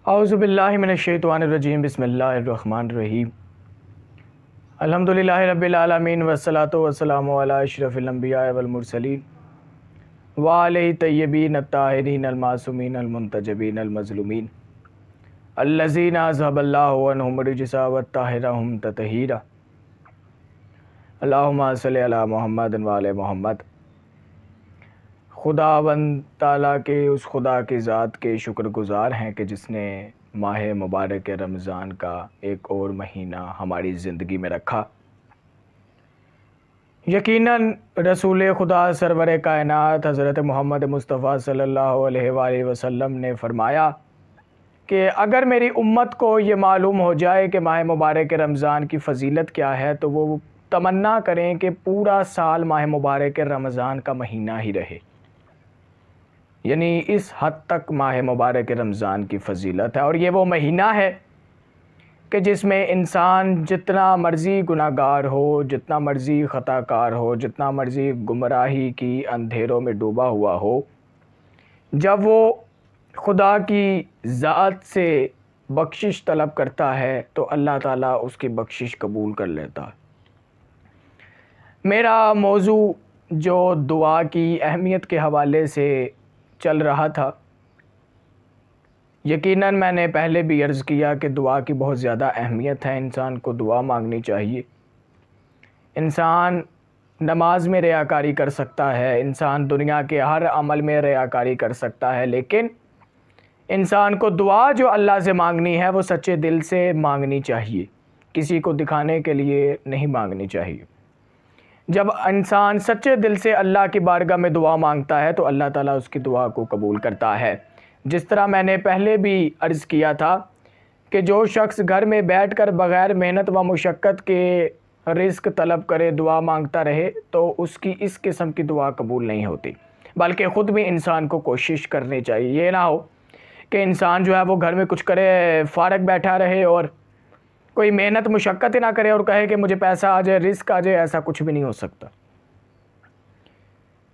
اعوذ باللہ من الشیطان الرجیم، بسم اللہ الرحمن الرحیم۔ الحمدللہ رب العالمین والصلاة والسلام علی اشرف الانبیاء والمرسلین وعلی طیبین الطاہرین المعصومین المنتجبین المظلومین الذین اذھب اللہ عنہم الرجس وطہرہم تطہیرا۔ اللہم صلی علی محمد وعلی محمد۔ خداوند تعالیٰ کے اس خدا کی ذات کے شکر گزار ہیں کہ جس نے ماہ مبارک رمضان کا ایک اور مہینہ ہماری زندگی میں رکھا۔ یقیناً رسول خدا سرور کائنات حضرت محمد مصطفیٰ صلی اللہ علیہ وآلہ وسلم نے فرمایا کہ اگر میری امت کو یہ معلوم ہو جائے کہ ماہ مبارک رمضان کی فضیلت کیا ہے تو وہ تمنا کریں کہ پورا سال ماہ مبارک رمضان کا مہینہ ہی رہے۔ یعنی اس حد تک ماہ مبارک رمضان کی فضیلت ہے، اور یہ وہ مہینہ ہے کہ جس میں انسان جتنا مرضی گناہ گار ہو، جتنا مرضی خطا کار ہو، جتنا مرضی گمراہی کی اندھیروں میں ڈوبا ہوا ہو، جب وہ خدا کی ذات سے بخشش طلب کرتا ہے تو اللہ تعالیٰ اس کی بخشش قبول کر لیتا ہے۔ میرا موضوع جو دعا کی اہمیت کے حوالے سے چل رہا تھا، یقیناً میں نے پہلے بھی عرض کیا کہ دعا کی بہت زیادہ اہمیت ہے، انسان کو دعا مانگنی چاہیے۔ انسان نماز میں ریاکاری کر سکتا ہے، انسان دنیا کے ہر عمل میں ریاکاری کر سکتا ہے، لیکن انسان کو دعا جو اللہ سے مانگنی ہے وہ سچے دل سے مانگنی چاہیے، کسی کو دکھانے کے لیے نہیں مانگنی چاہیے۔ جب انسان سچے دل سے اللہ کی بارگاہ میں دعا مانگتا ہے تو اللہ تعالیٰ اس کی دعا کو قبول کرتا ہے۔ جس طرح میں نے پہلے بھی عرض کیا تھا کہ جو شخص گھر میں بیٹھ کر بغیر محنت و مشقت کے رزق طلب کرے دعا مانگتا رہے تو اس کی اس قسم کی دعا قبول نہیں ہوتی، بلکہ خود بھی انسان کو کوشش کرنی چاہیے۔ یہ نہ ہو کہ انسان جو ہے وہ گھر میں کچھ کرے، فارغ بیٹھا رہے اور کوئی محنت مشقت ہی نہ کرے اور کہے کہ مجھے پیسہ آ جائے، رزق آ جائے، ایسا کچھ بھی نہیں ہو سکتا۔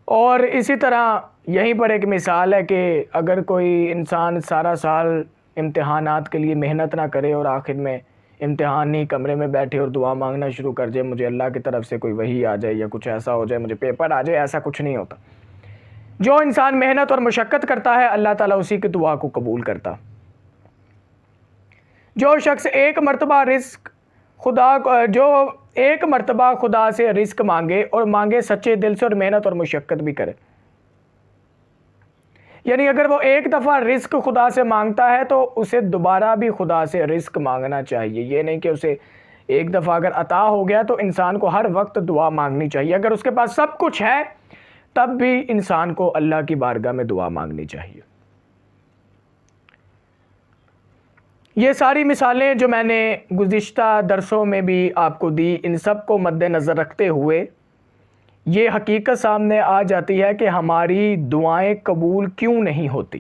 اور اسی طرح یہیں پر ایک مثال ہے کہ اگر کوئی انسان سارا سال امتحانات کے لیے محنت نہ کرے اور آخر میں امتحانی کمرے میں بیٹھے اور دعا مانگنا شروع کر جائے مجھے اللہ کی طرف سے کوئی وحی آ جائے یا کچھ ایسا ہو جائے، مجھے پیپر آ جائے، ایسا کچھ نہیں ہوتا۔ جو انسان محنت اور مشقت کرتا ہے اللہ تعالیٰ اسی کی دعا کو قبول کرتا۔ جو شخص ایک مرتبہ خدا سے رزق مانگے اور مانگے سچے دل سے اور محنت اور مشقت بھی کرے، یعنی اگر وہ ایک دفعہ رزق خدا سے مانگتا ہے تو اسے دوبارہ بھی خدا سے رزق مانگنا چاہیے۔ یہ نہیں کہ اسے ایک دفعہ اگر عطا ہو گیا تو انسان کو ہر وقت دعا مانگنی چاہیے۔ اگر اس کے پاس سب کچھ ہے تب بھی انسان کو اللہ کی بارگاہ میں دعا مانگنی چاہیے۔ یہ ساری مثالیں جو میں نے گزشتہ درسوں میں بھی آپ کو دی، ان سب کو مد نظر رکھتے ہوئے یہ حقیقت سامنے آ جاتی ہے کہ ہماری دعائیں قبول کیوں نہیں ہوتی۔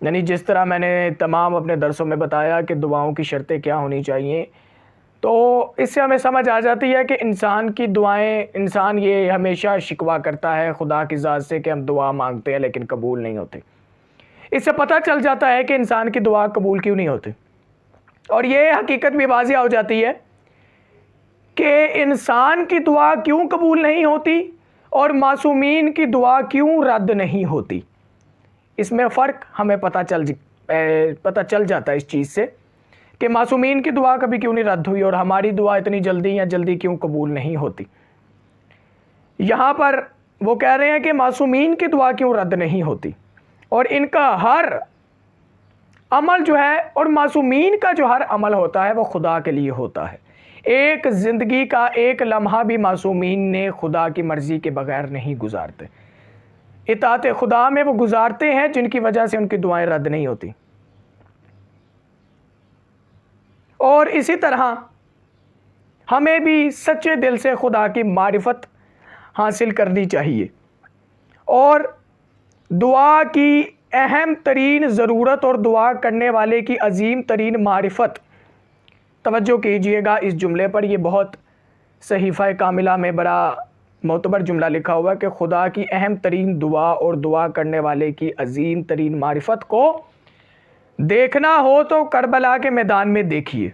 یعنی جس طرح میں نے تمام اپنے درسوں میں بتایا کہ دعاؤں کی شرطیں کیا ہونی چاہیے، تو اس سے ہمیں سمجھ آ جاتی ہے کہ انسان کی دعائیں، انسان یہ ہمیشہ شکوہ کرتا ہے خدا کی ذات سے کہ ہم دعا مانگتے ہیں لیکن قبول نہیں ہوتے۔ اس سے پتہ چل جاتا ہے کہ انسان کی دعا قبول کیوں نہیں ہوتی، اور یہ حقیقت بھی واضح ہو جاتی ہے کہ انسان کی دعا کیوں قبول نہیں ہوتی اور معصومین کی دعا کیوں رد نہیں ہوتی۔ اس میں فرق ہمیں پتہ چل جاتا ہے اس چیز سے کہ معصومین کی دعا کبھی کیوں نہیں رد ہوئی اور ہماری دعا اتنی جلدی یا جلدی کیوں قبول نہیں ہوتی۔ یہاں پر وہ کہہ رہے ہیں کہ معصومین کی دعا کیوں رد نہیں ہوتی، اور ان کا ہر عمل جو ہے، اور معصومین کا جو ہر عمل ہوتا ہے وہ خدا کے لیے ہوتا ہے۔ ایک زندگی کا ایک لمحہ بھی معصومین نے خدا کی مرضی کے بغیر نہیں گزارتے، اطاعت خدا میں وہ گزارتے ہیں جن کی وجہ سے ان کی دعائیں رد نہیں ہوتی۔ اور اسی طرح ہمیں بھی سچے دل سے خدا کی معرفت حاصل کرنی چاہیے، اور دعا کی اہم ترین ضرورت اور دعا کرنے والے کی عظیم ترین معرفت، توجہ کیجئے گا اس جملے پر، یہ بہت صحیفہ کاملہ میں بڑا معتبر جملہ لکھا ہوا ہے کہ خدا کی اہم ترین دعا اور دعا کرنے والے کی عظیم ترین معرفت کو دیکھنا ہو تو کربلا کے میدان میں دیکھیے،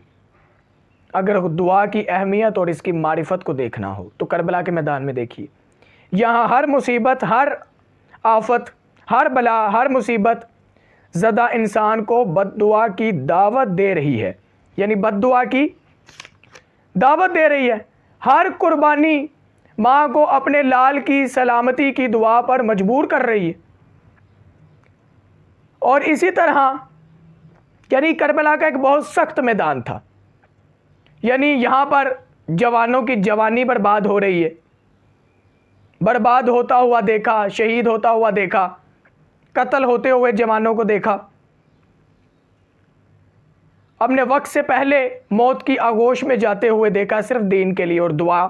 اگر دعا کی اہمیت اور اس کی معرفت کو دیکھنا ہو تو کربلا کے میدان میں دیکھیے۔ یہاں ہر مصیبت، ہر آفت، ہر بلا، ہر مصیبت زدہ انسان کو بد دعا کی دعوت دے رہی ہے، یعنی بد دعا کی دعوت دے رہی ہے۔ ہر قربانی ماں کو اپنے لال کی سلامتی کی دعا پر مجبور کر رہی ہے۔ اور اسی طرح یعنی کربلا کا ایک بہت سخت میدان تھا، یعنی یہاں پر جوانوں کی جوانی برباد ہو رہی ہے، برباد ہوتا ہوا دیکھا، شہید ہوتا ہوا دیکھا، قتل ہوتے ہوئے جوانوں کو دیکھا، اپنے وقت سے پہلے موت کی آغوش میں جاتے ہوئے دیکھا، صرف دین کے لیے۔ اور دعا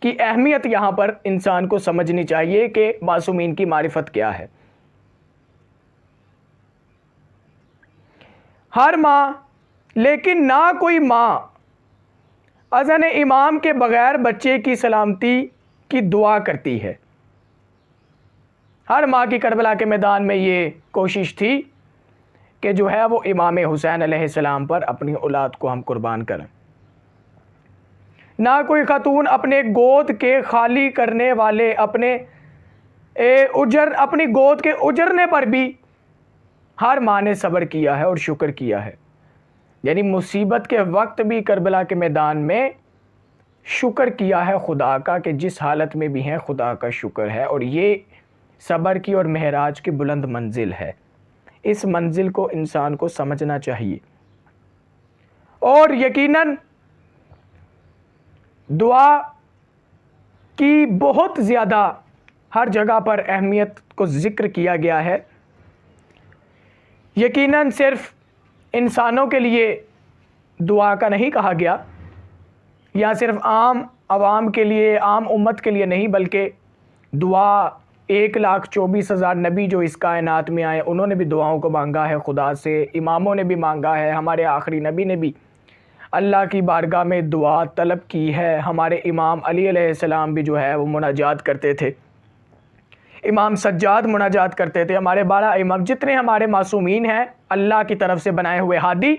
کی اہمیت یہاں پر انسان کو سمجھنی چاہیے کہ معصومین کی معرفت کیا ہے۔ ہر ماں، لیکن نہ کوئی ماں اذن امام کے بغیر بچے کی سلامتی کی دعا کرتی ہے۔ ہر ماں کی کربلا کے میدان میں یہ کوشش تھی کہ جو ہے وہ امام حسین علیہ السلام پر اپنی اولاد کو ہم قربان کریں۔ نہ کوئی خاتون اپنے گود کے خالی کرنے والے اپنی گود کے اجرنے پر بھی ہر ماں نے صبر کیا ہے اور شکر کیا ہے، یعنی مصیبت کے وقت بھی کربلا کے میدان میں شکر کیا ہے خدا کا کہ جس حالت میں بھی ہیں خدا کا شکر ہے۔ اور یہ صبر کی اور معراج کی بلند منزل ہے، اس منزل کو انسان کو سمجھنا چاہیے۔ اور یقیناً دعا کی بہت زیادہ ہر جگہ پر اہمیت کو ذکر کیا گیا ہے۔ یقیناً صرف انسانوں کے لیے دعا کا نہیں کہا گیا، یا صرف عام عوام کے لیے، عام امت کے لیے نہیں، بلکہ دعا 1,24,000 نبی جو اس کائنات میں آئے انہوں نے بھی دعاؤں کو مانگا ہے خدا سے، اماموں نے بھی مانگا ہے، ہمارے آخری نبی نے بھی اللہ کی بارگاہ میں دعا طلب کی ہے۔ ہمارے امام علی علیہ السلام بھی جو ہے وہ مناجات کرتے تھے، امام سجاد مناجات کرتے تھے، ہمارے 12 امام جتنے ہمارے معصومین ہیں اللہ کی طرف سے بنائے ہوئے ہادی،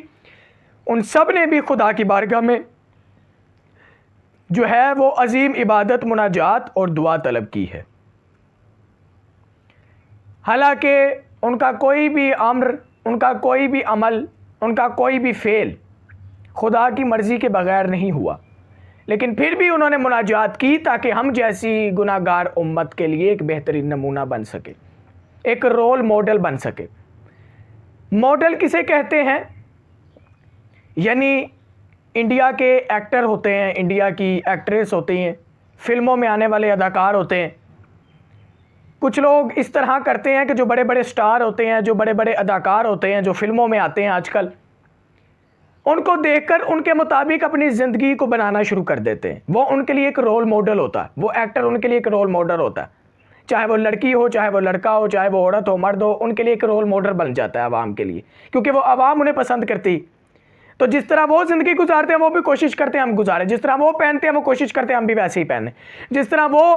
ان سب نے بھی خدا کی بارگاہ میں جو ہے وہ عظیم عبادت، مناجات اور دعا طلب کی ہے۔ حالانکہ ان کا کوئی بھی امر، ان کا کوئی بھی عمل، ان کا کوئی بھی فعل خدا کی مرضی کے بغیر نہیں ہوا، لیکن پھر بھی انہوں نے مناجات کی تاکہ ہم جیسی گناہ گار امت کے لیے ایک بہترین نمونہ بن سکے، ایک رول ماڈل بن سکے۔ ماڈل کسے کہتے ہیں؟ یعنی انڈیا کے ایکٹر ہوتے ہیں، انڈیا کی ایکٹریس ہوتی ہیں، فلموں میں آنے والے اداکار ہوتے ہیں۔ کچھ لوگ اس طرح کرتے ہیں کہ جو بڑے بڑے سٹار ہوتے ہیں، جو بڑے بڑے اداکار ہوتے ہیں، جو فلموں میں آتے ہیں آج کل، ان کو دیکھ کر ان کے مطابق اپنی زندگی کو بنانا شروع کر دیتے ہیں۔ وہ ان کے لیے ایک رول ماڈل ہوتا ہے، وہ ایکٹر ان کے لیے ایک رول ماڈل ہوتا ہے، چاہے وہ لڑکی ہو، چاہے وہ لڑکا ہو، چاہے وہ عورت ہو، مرد ہو، ان کے لیے ایک رول ماڈل بن جاتا ہے عوام کے لیے، کیونکہ وہ عوام انہیں پسند کرتی۔ تو جس طرح وہ زندگی گزارتے ہیں وہ بھی کوشش کرتے ہیں ہم گزاریں، جس طرح وہ پہنتے ہیں وہ کوشش کرتے ہیں ہم بھی ویسے ہی پہنیں، جس طرح وہ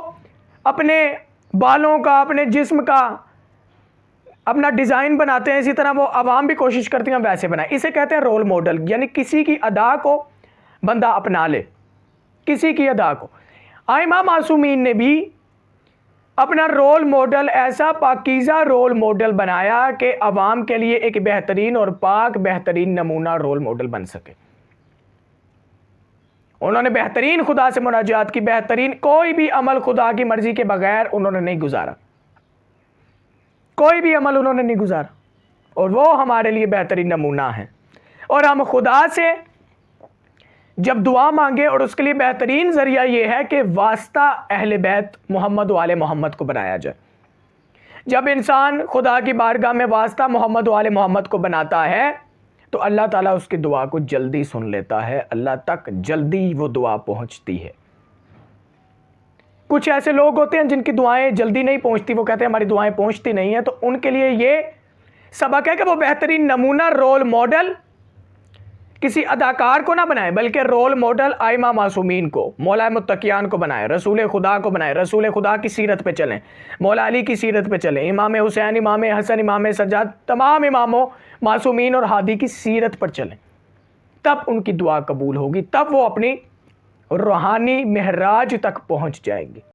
اپنے بالوں کا، اپنے جسم کا اپنا ڈیزائن بناتے ہیں، اسی طرح وہ عوام بھی کوشش کرتی ہیں ویسے بنائیں۔ اسے کہتے ہیں رول ماڈل، یعنی کسی کی ادا کو بندہ اپنا لے، کسی کی ادا کو۔ ائمہ معصومین نے بھی اپنا رول ماڈل ایسا پاکیزہ رول ماڈل بنایا کہ عوام کے لیے ایک بہترین اور پاک بہترین نمونہ رول ماڈل بن سکے۔ انہوں نے بہترین خدا سے مناجات کی، بہترین کوئی بھی عمل خدا کی مرضی کے بغیر انہوں نے نہیں گزارا، کوئی بھی عمل انہوں نے نہیں گزارا، اور وہ ہمارے لیے بہترین نمونہ ہیں۔ اور ہم خدا سے جب دعا مانگے، اور اس کے لیے بہترین ذریعہ یہ ہے کہ واسطہ اہل بیت محمد و آل محمد کو بنایا جائے۔ جب انسان خدا کی بارگاہ میں واسطہ محمد و آل محمد کو بناتا ہے تو اللہ تعالیٰ اس کی دعا کو جلدی سن لیتا ہے، اللہ تک جلدی وہ دعا پہنچتی ہے۔ کچھ ایسے لوگ ہوتے ہیں جن کی دعائیں جلدی نہیں پہنچتی، وہ کہتے ہیں ہماری دعائیں پہنچتی نہیں ہیں، تو ان کے لیے یہ سبق ہے کہ وہ بہترین نمونہ رول ماڈل کسی اداکار کو نہ بنائیں بلکہ رول ماڈل ائمہ معصومین کو، مولا متقیان کو بنائیں، رسول خدا کو بنائیں، رسول خدا کی سیرت پہ چلیں، مولا علی کی سیرت پہ چلیں، امام حسین، امام حسن، امام سجاد، تمام اماموں معصومین اور ہادی کی سیرت پر چلیں، تب ان کی دعا قبول ہوگی، تب وہ اپنی روحانی معراج تک پہنچ جائیں گے۔